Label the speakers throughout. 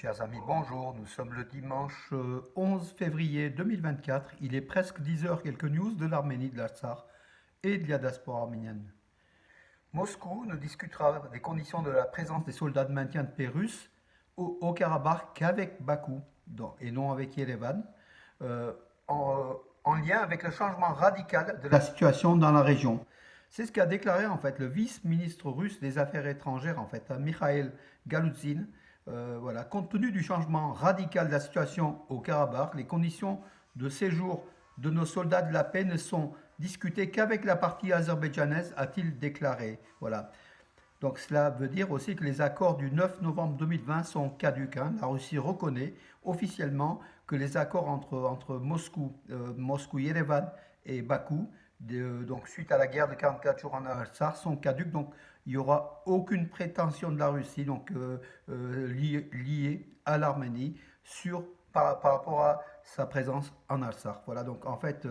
Speaker 1: Chers amis, bonjour. Nous sommes le dimanche 11 février 2024. Il est presque 10 heures. Quelques news de l'Arménie, de l'Artsakh et de la diaspora arménienne. Moscou ne discutera des conditions de la présence des soldats de maintien de paix russes au Karabakh qu'avec Bakou et non avec Yerevan, euh, en lien avec le changement radical de la situation dans la région. C'est ce qu'a déclaré en fait le vice-ministre russe des Affaires étrangères, en fait, Mikhail Galudzin. Voilà, compte tenu du changement radical de la situation au Karabakh, les conditions de séjour de nos soldats de la paix ne sont discutées qu'avec la partie azerbaïdjanaise, a-t-il déclaré. Voilà. Donc cela veut dire aussi que les accords du 9 novembre 2020 sont caducs, hein. La Russie reconnaît officiellement que les accords entre Moscou, Yerevan et Bakou, donc suite à la guerre de 44 jours en Artsakh, sont caducs. Donc il n'y aura aucune prétention de la Russie liée à l'Arménie par rapport à sa présence en Artsakh. Voilà, donc en fait,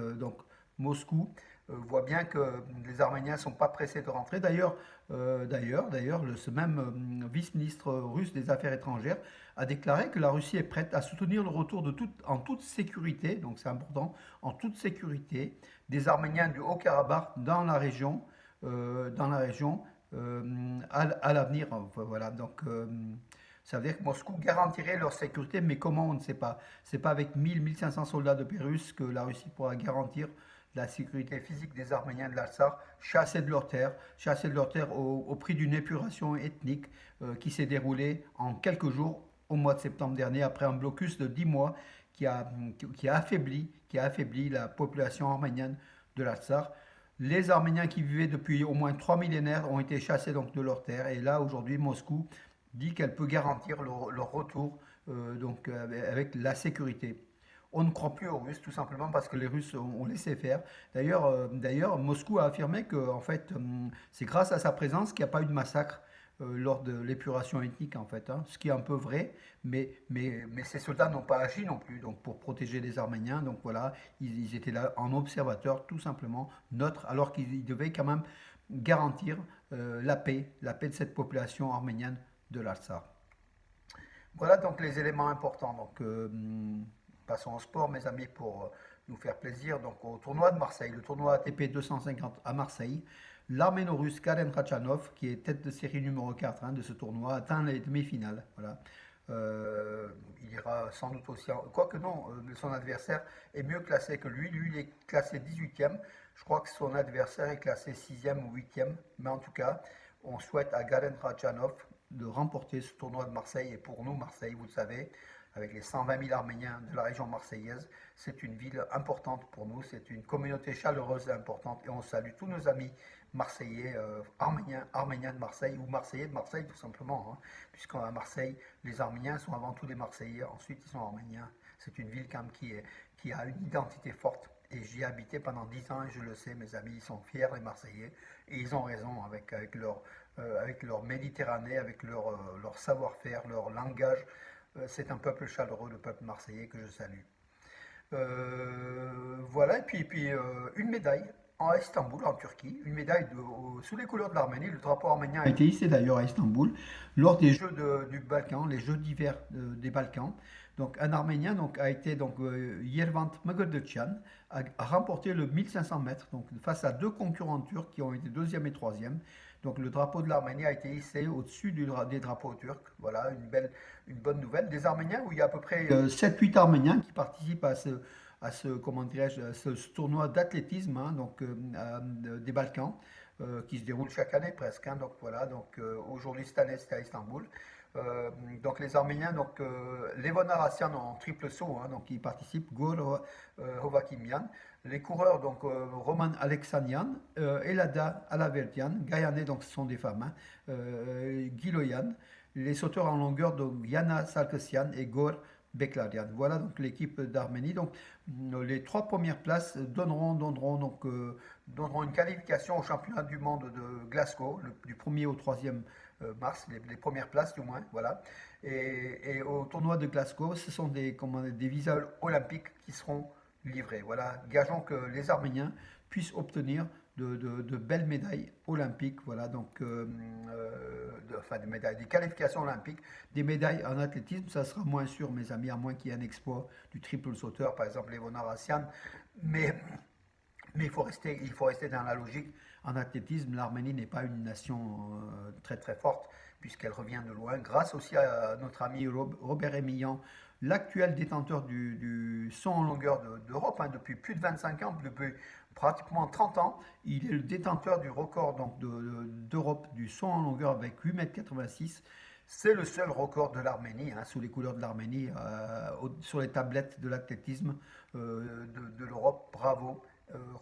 Speaker 1: Moscou voit bien que les Arméniens ne sont pas pressés de rentrer. D'ailleurs, ce même vice-ministre russe des Affaires étrangères a déclaré que la Russie est prête à soutenir le retour en toute sécurité, donc c'est important, en toute sécurité, des Arméniens du Haut-Karabakh dans la région, à l'avenir. Voilà, donc ça veut dire que Moscou garantirait leur sécurité, mais comment on ne sait pas. C'est pas avec 1000-1500 soldats de paix russes que la Russie pourra garantir la sécurité physique des Arméniens de l'Artsakh, chassés de leurs terres au prix d'une épuration ethnique qui s'est déroulée en quelques jours au mois de septembre dernier, après un blocus de 10 mois qui a affaibli la population arménienne de l'Artsakh. Les Arméniens qui vivaient depuis au moins 3 millénaires ont été chassés donc de leurs terres. Et là, aujourd'hui, Moscou dit qu'elle peut garantir leur retour avec la sécurité. On ne croit plus aux Russes, tout simplement parce que les Russes ont laissé faire. D'ailleurs, Moscou a affirmé que en fait, c'est grâce à sa présence qu'il n'y a pas eu de massacre lors de l'épuration ethnique, en fait, hein. Ce qui est un peu vrai, mais ces soldats n'ont pas agi non plus donc, pour protéger les Arméniens. Donc voilà, ils étaient là en observateur, tout simplement, neutre, alors qu'ils devaient quand même garantir la paix de cette population arménienne de l'Artsakh. Voilà donc les éléments importants. Donc, passons au sport, mes amis, pour nous faire plaisir. Donc, au tournoi de Marseille, le tournoi ATP 250 à Marseille, l'Arméno-Russe Karen Khachanov, qui est tête de série numéro 4 de ce tournoi, atteint les demi-finales. Voilà. Il ira sans doute aussi. Quoique non, son adversaire est mieux classé que lui. Lui, il est classé 18e. Je crois que son adversaire est classé 6e ou 8e. Mais en tout cas, on souhaite à Karen Khachanov de remporter ce tournoi de Marseille. Et pour nous, Marseille, vous le savez, avec les 120 000 Arméniens de la région marseillaise, c'est une ville importante pour nous, c'est une communauté chaleureuse et importante. Et on salue tous nos amis marseillais, arméniens de Marseille, ou marseillais de Marseille tout simplement, hein, puisqu'à Marseille, les Arméniens sont avant tout des Marseillais, ensuite ils sont Arméniens. C'est une ville quand même qui a une identité forte. Et j'y ai habité pendant 10 ans et je le sais, mes amis, ils sont fiers, les Marseillais, et ils ont raison avec leur Méditerranée, avec leur savoir-faire, leur langage. C'est un peuple chaleureux, le peuple marseillais que je salue. Voilà, et puis une médaille à Istanbul, en Turquie, une médaille sous les couleurs de l'Arménie. Le drapeau arménien a été hissé d'ailleurs à Istanbul lors des Jeux du Balkan, les Jeux d'hiver des Balkans. Donc un Arménien a été Yervant Măgărdăcean a remporté le 1500 mètres donc face à deux concurrents turcs qui ont été deuxième et troisième. Donc le drapeau de l'Arménie a été hissé au-dessus des drapeaux turcs. Voilà, une bonne nouvelle. Des Arméniens où il y a à peu près 7-8 Arméniens qui participent comment dirais-je, ce tournoi d'athlétisme des Balkans qui se déroule chaque année presque, hein. Donc voilà, aujourd'hui cette année c'était à Istanbul. Donc les Arméniens, Levon Arassian en triple saut, hein, donc ils participent, Gor Hovakimian. Les coureurs, Roman Alexanian, Elada Alaverdian, Gaïané, donc ce sont des femmes, hein, Giloyan. Les sauteurs en longueur, donc Yana Sarkisian et Gor Beklarian. Voilà donc l'équipe d'Arménie. Donc les trois premières places donneront une qualification au championnat du monde de Glasgow, du 1er au 3e mars, les premières places du moins, voilà. Et au tournoi de Glasgow, ce sont des visas olympiques qui seront livrés. Voilà, gageons que les Arméniens puissent obtenir de belles médailles olympiques, voilà, donc, enfin des médailles, des qualifications olympiques, des médailles en athlétisme, ça sera moins sûr, mes amis, à moins qu'il y ait un exploit du triple sauteur, par exemple Evona Rassian, mais mais il faut rester dans la logique. En athlétisme, l'Arménie n'est pas une nation très très forte, puisqu'elle revient de loin, grâce aussi à notre ami Robert Emilian, l'actuel détenteur du saut en longueur d'Europe, hein, depuis plus de 25 ans, depuis pratiquement 30 ans. Il est le détenteur du record donc, d'Europe du saut en longueur avec 8,86 m. C'est le seul record de l'Arménie, hein, sous les couleurs de l'Arménie, sur les tablettes de l'athlétisme de l'Europe. Bravo,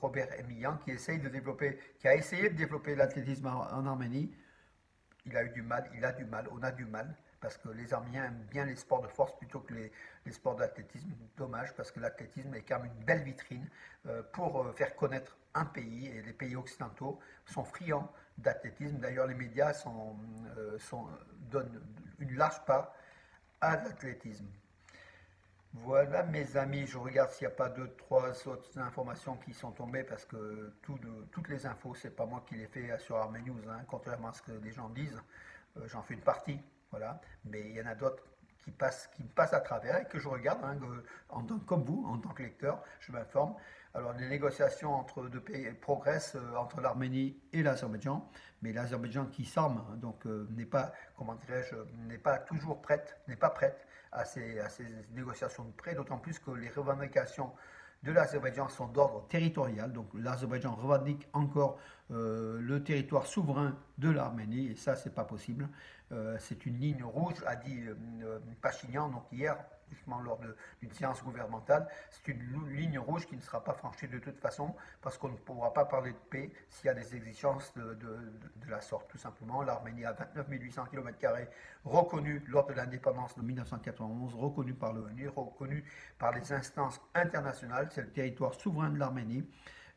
Speaker 1: Robert Emilian, qui a essayé de développer l'athlétisme en Arménie. Il a eu du mal, il a du mal, on a du mal, parce que les Arméniens aiment bien les sports de force plutôt que les sports d'athlétisme. Dommage, parce que l'athlétisme est quand même une belle vitrine pour faire connaître un pays, et les pays occidentaux sont friands d'athlétisme. D'ailleurs, les médias donnent une large part à l'athlétisme. Voilà mes amis, je regarde s'il n'y a pas deux, trois autres informations qui sont tombées parce que toutes les infos, c'est pas moi qui les fais sur Armé News, hein, contrairement à ce que les gens disent. J'en fais une partie, voilà, mais il y en a d'autres qui me passent à travers et que je regarde, hein, comme vous, en tant que lecteur, je m'informe. Alors les négociations entre deux pays progressent entre l'Arménie et l'Azerbaïdjan, mais l'Azerbaïdjan qui semble donc n'est pas, comment dirais-je, n'est pas toujours prête, n'est pas prête à ces négociations de prêt, d'autant plus que les revendications de l'Azerbaïdjan sont d'ordre territorial. Donc l'Azerbaïdjan revendique encore le territoire souverain de l'Arménie, et ça, c'est pas possible. C'est une ligne rouge, a dit Pachinian, donc hier, justement lors d'une séance gouvernementale. C'est une ligne rouge qui ne sera pas franchie de toute façon, parce qu'on ne pourra pas parler de paix s'il y a des exigences de la sorte, tout simplement. L'Arménie a 29 800 km² reconnus lors de l'indépendance de 1991, reconnus par l'ONU, reconnus par les instances internationales. C'est le territoire souverain de l'Arménie.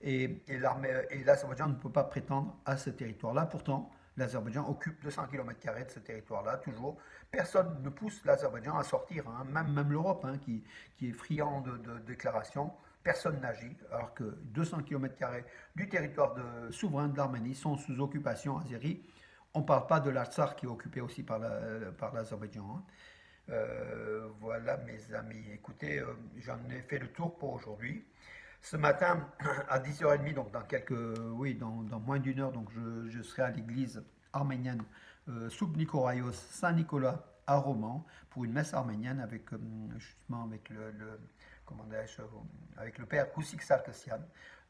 Speaker 1: Et l'Azerbaïdjan ne peut pas prétendre à ce territoire-là. Pourtant, l'Azerbaïdjan occupe 200 km² de ce territoire-là, toujours. Personne ne pousse l'Azerbaïdjan à sortir, hein, même l'Europe, hein, qui est friand de déclarations. Personne n'agit, alors que 200 km² du territoire souverain de l'Arménie sont sous occupation azérie. On ne parle pas de l'Artsakh qui est occupé aussi par l'Azerbaïdjan. Hein. Voilà mes amis, écoutez, j'en ai fait le tour pour aujourd'hui. Ce matin, à 10h30, donc dans moins d'une heure, donc je serai à l'église arménienne Subnikoraios Saint-Nicolas à Romans pour une messe arménienne justement avec le père Kousik Sarkisian,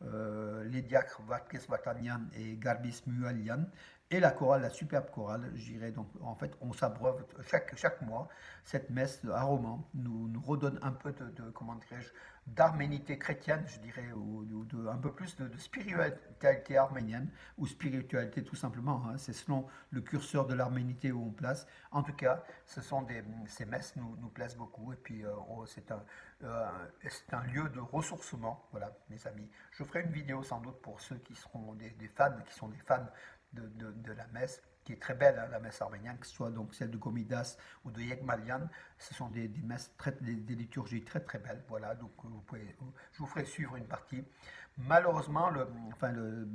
Speaker 1: les diacres Vatkes Vatanian et Garbis Mualian, et la chorale, la superbe chorale, je dirais. Donc en fait, on s'abreuve chaque mois. Cette messe à Romans nous redonne un peu comment dirais-je, d'arménité chrétienne, je dirais, ou un peu plus de spiritualité arménienne, ou spiritualité tout simplement. Hein. C'est selon le curseur de l'arménité où on place. En tout cas, ces messes nous plaisent beaucoup, et puis c'est un lieu de ressourcement. Voilà, mes amis. Je ferai une vidéo sans doute pour ceux qui seront des fans, qui sont des fans de la messe, qui est très belle, hein, la messe arménienne, que ce soit donc celle de Gomidas ou de Yekmalian. Ce sont des messes, des liturgies très très belles. Voilà, donc je vous ferai suivre une partie. Malheureusement,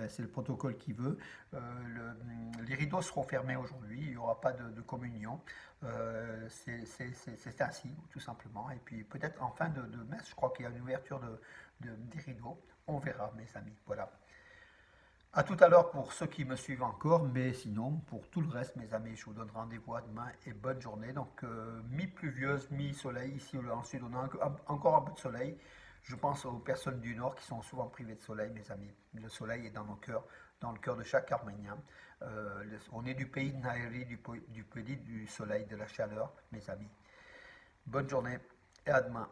Speaker 1: c'est le protocole qui veut. Les rideaux seront fermés aujourd'hui, il n'y aura pas de communion. C'est ainsi, tout simplement. Et puis peut-être en fin de messe, je crois qu'il y a une ouverture des rideaux. On verra, mes amis. Voilà. A tout à l'heure pour ceux qui me suivent encore, mais sinon, pour tout le reste, mes amis, je vous donne rendez-vous à demain et bonne journée. Donc, mi-pluvieuse, mi-soleil, ici en sud, on a encore un peu de soleil. Je pense aux personnes du Nord qui sont souvent privées de soleil, mes amis. Le soleil est dans nos cœurs, dans le cœur de chaque Arménien. On est du pays de Naïri, du pays du soleil, de la chaleur, mes amis. Bonne journée et à demain.